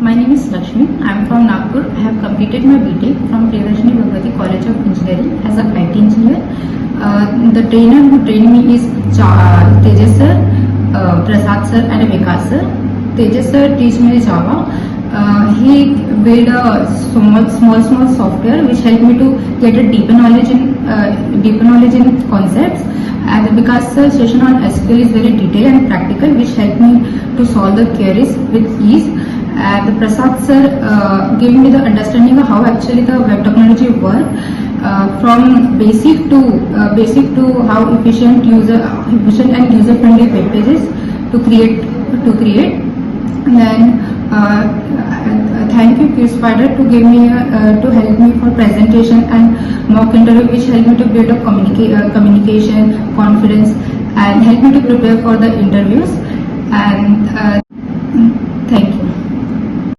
My name is Laxmi. I am from Nagpur. I have completed my BTech from Priyadashini College of Engineering as an IT engineer. The trainer who trained me is Tejas sir, Prasad sir and Vikas sir. Tejas sir teach me Java. He built a small software which helped me to get a deeper knowledge in concepts. And Vikas sir session on SQL is very detailed and practical, which helped me to solve the queries with ease. And the Prasad sir gave me the understanding of how actually the web technology work, from basic to how efficient and user friendly web pages to create. And then thank you Qspider to give me to help me for presentation and mock interview, which helped me to build a communication confidence and help me to prepare for the interviews. And